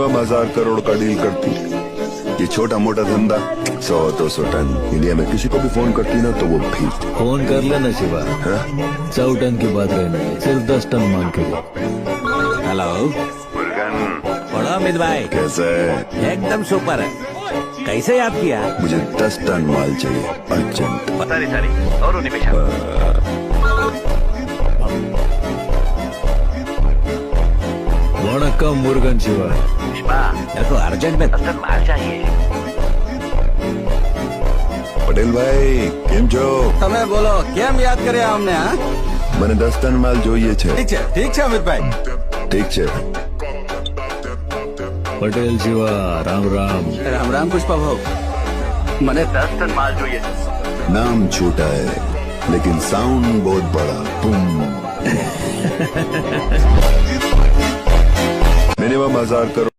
Minimum 1000 crore का deal करती। ये छोटा मोटा धंधा 100-200 टन इंडिया में किसी को भी फोन करती ना तो वो भी। फोन कर लेना शिवा, हाँ? 100 टन की बात रहने दे, सिर्फ 10 टन मांग के दे। हेलो मुर्गन बड़ा अमित भाई, कैसा है? एकदम सुपर है। कैसे याद किया? मुझे 10 टन माल चाहिए अर्जेंट। सरी और वणक्कम मुर्गन शिवा। मेरे को अर्जेंट में 10 टन माल चाहिए। पटेल भाई केम છો? તમે બોલો કેમ યાદ કર્યા અમને? હા મને 10 ટન માલ જોઈએ છે। ઠીક છે અમિતભાઈ। ઠીક છે। પટેલ शिवा राम राम। રામ રામ પુષ્પા ભાઉ, મને 10 ટન માલ જોઈએ છે। नाम छोटा है लेकिन साउंड बहुत बड़ा। बूम। मिनिमम 1000 करोड़